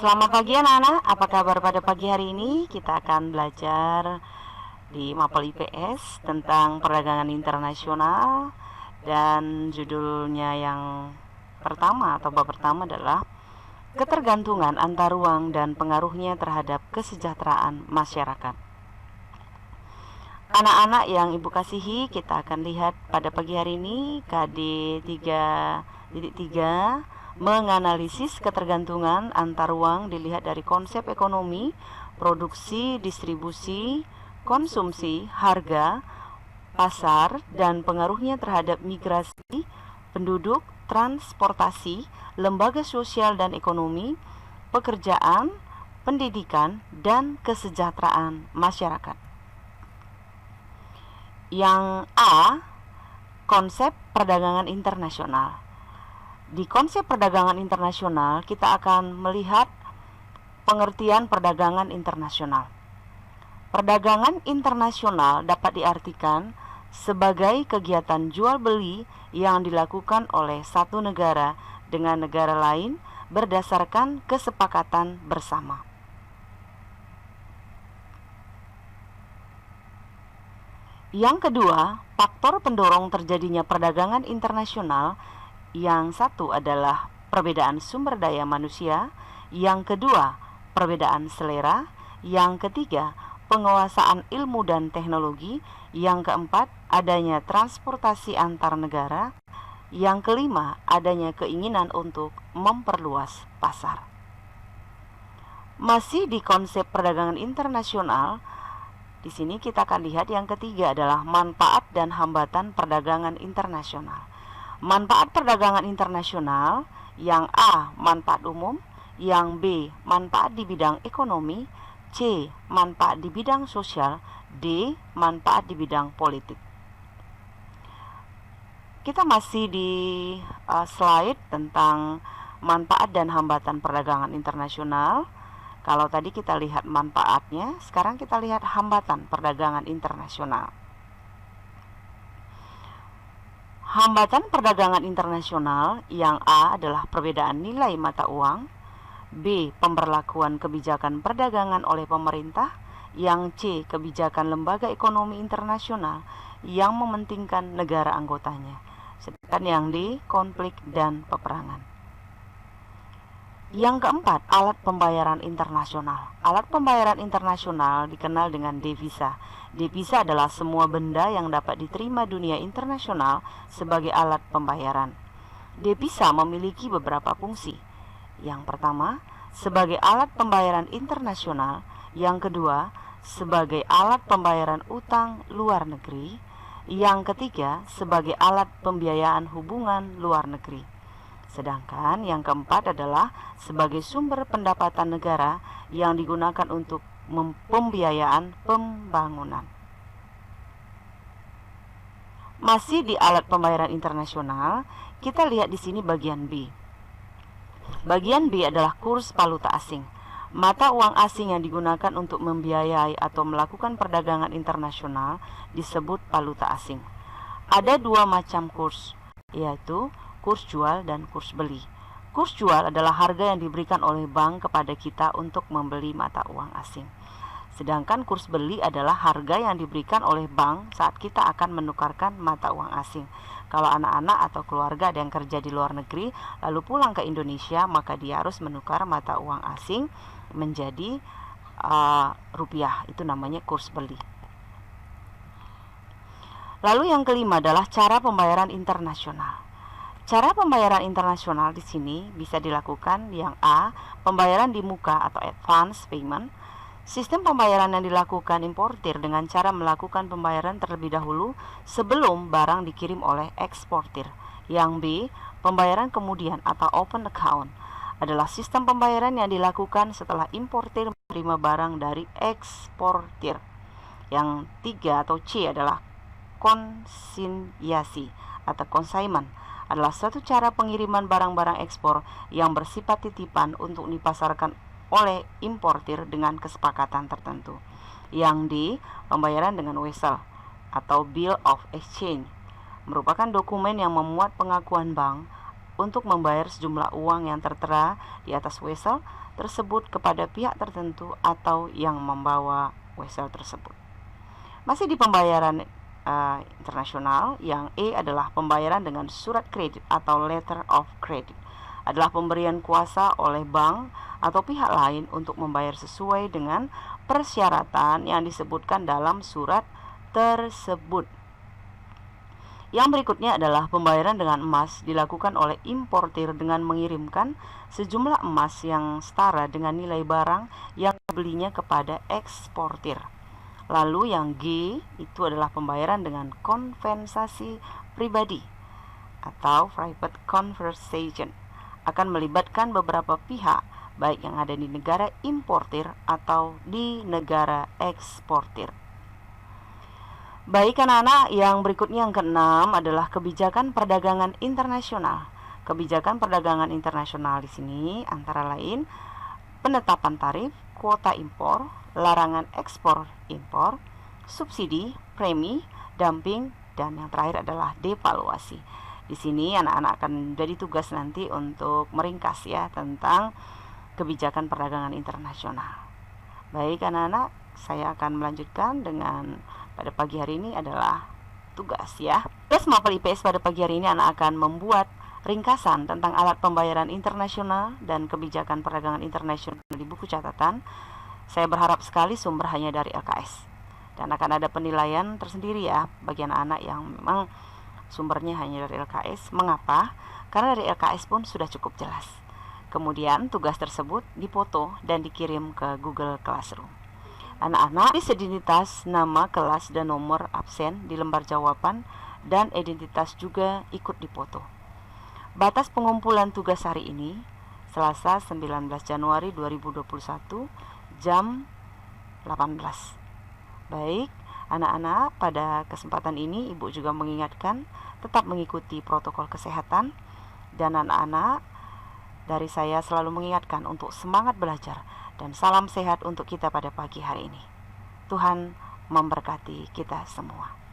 Selamat pagi anak-anak, apa kabar pada pagi hari ini? Kita akan belajar di Mapel IPS tentang perdagangan internasional. Dan judulnya yang pertama atau bab pertama adalah ketergantungan antar ruang dan pengaruhnya terhadap kesejahteraan masyarakat. Anak-anak yang Ibu kasihi, kita akan lihat pada pagi hari ini KD 3.3 menganalisis ketergantungan antar ruang dilihat dari konsep ekonomi, produksi, distribusi, konsumsi, harga, pasar, dan pengaruhnya terhadap migrasi, penduduk, transportasi, lembaga sosial dan ekonomi, pekerjaan, pendidikan, dan kesejahteraan masyarakat. Yang A, konsep perdagangan internasional. Di konsep perdagangan internasional, kita akan melihat pengertian perdagangan internasional. Perdagangan internasional dapat diartikan sebagai kegiatan jual beli yang dilakukan oleh satu negara dengan negara lain berdasarkan kesepakatan bersama. Yang kedua, faktor pendorong terjadinya perdagangan internasional. Yang satu adalah perbedaan sumber daya manusia, yang kedua, perbedaan selera, yang ketiga, penguasaan ilmu dan teknologi, yang keempat, adanya transportasi antar negara, yang kelima, adanya keinginan untuk memperluas pasar. Masih di konsep perdagangan internasional, di sini kita akan lihat yang ketiga adalah manfaat dan hambatan perdagangan internasional. Manfaat perdagangan internasional, yang A, manfaat umum, yang B, manfaat di bidang ekonomi, C, manfaat di bidang sosial, D, manfaat di bidang politik. Kita masih di slide tentang manfaat dan hambatan perdagangan internasional. Kalau tadi kita lihat manfaatnya, sekarang kita lihat hambatan perdagangan internasional. Hambatan perdagangan internasional, yang A adalah perbedaan nilai mata uang, B, pemberlakuan kebijakan perdagangan oleh pemerintah, yang C, kebijakan lembaga ekonomi internasional yang mementingkan negara anggotanya, sedangkan yang D, konflik dan peperangan. Yang keempat, alat pembayaran internasional. Alat pembayaran internasional dikenal dengan devisa. Devisa adalah semua benda yang dapat diterima dunia internasional sebagai alat pembayaran. Devisa memiliki beberapa fungsi. Yang pertama, sebagai alat pembayaran internasional. Yang kedua, sebagai alat pembayaran utang luar negeri. Yang ketiga, sebagai alat pembiayaan hubungan luar negeri. Sedangkan yang keempat adalah sebagai sumber pendapatan negara yang digunakan untuk pembiayaan pembangunan. Masih di alat pembayaran internasional, kita lihat di sini bagian B. Bagian B adalah kurs valuta asing. Mata uang asing yang digunakan untuk membiayai atau melakukan perdagangan internasional disebut valuta asing. Ada dua macam kurs, yaitu kurs jual dan kurs beli. Kurs jual adalah harga yang diberikan oleh bank kepada kita untuk membeli mata uang asing. Sedangkan kurs beli adalah harga yang diberikan oleh bank saat kita akan menukarkan mata uang asing. Kalau anak-anak atau keluarga ada yang kerja di luar negeri lalu pulang ke Indonesia, maka dia harus menukar mata uang asing menjadi rupiah. Itu namanya kurs beli. Lalu yang kelima adalah cara pembayaran internasional. Cara pembayaran internasional di sini bisa dilakukan yang A, pembayaran di muka atau advance payment. Sistem pembayaran yang dilakukan importir dengan cara melakukan pembayaran terlebih dahulu sebelum barang dikirim oleh eksportir. Yang B, pembayaran kemudian atau open account adalah sistem pembayaran yang dilakukan setelah importir menerima barang dari eksportir. Yang tiga atau C adalah konsinyasi atau consignment, adalah suatu cara pengiriman barang-barang ekspor yang bersifat titipan untuk dipasarkan oleh importir dengan kesepakatan tertentu. Yang D, pembayaran dengan wesel atau bill of exchange, merupakan dokumen yang memuat pengakuan bank untuk membayar sejumlah uang yang tertera di atas wesel tersebut kepada pihak tertentu atau yang membawa wesel tersebut. Masih di pembayaran internasional, yang E adalah pembayaran dengan surat kredit atau letter of credit. Adalah pemberian kuasa oleh bank atau pihak lain untuk membayar sesuai dengan persyaratan yang disebutkan dalam surat tersebut. Yang berikutnya adalah pembayaran dengan emas, dilakukan oleh importir dengan mengirimkan sejumlah emas yang setara dengan nilai barang yang dibelinya kepada eksportir. Lalu yang G itu adalah pembayaran dengan kompensasi pribadi atau private conversation, akan melibatkan beberapa pihak baik yang ada di negara importir atau di negara eksportir. Baik anak-anak, yang berikutnya yang keenam adalah kebijakan perdagangan internasional. Kebijakan perdagangan internasional di sini antara lain penetapan tarif, kuota impor, larangan ekspor impor, subsidi, premi, dumping, dan yang terakhir adalah devaluasi. Di sini anak-anak akan jadi tugas nanti untuk meringkas ya tentang kebijakan perdagangan internasional. Baik anak-anak, saya akan melanjutkan dengan pada pagi hari ini adalah tugas ya. Tugas mapel IPS pada pagi hari ini anak akan membuat ringkasan tentang alat pembayaran internasional dan kebijakan perdagangan internasional di buku catatan. Saya berharap sekali sumber hanya dari LKS. Dan akan ada penilaian tersendiri ya bagi anak-anak yang memang sumbernya hanya dari LKS. Mengapa? Karena dari LKS pun sudah cukup jelas. Kemudian tugas tersebut dipoto dan dikirim ke Google Classroom. Anak-anak, identitas nama kelas dan nomor absen di lembar jawaban dan identitas juga ikut dipoto. Batas pengumpulan tugas hari ini Selasa 19 Januari 2021 jam 18. Baik, anak-anak, pada kesempatan ini Ibu juga mengingatkan tetap mengikuti protokol kesehatan, dan anak-anak dari saya selalu mengingatkan untuk semangat belajar dan salam sehat untuk kita pada pagi hari ini. Tuhan memberkati kita semua.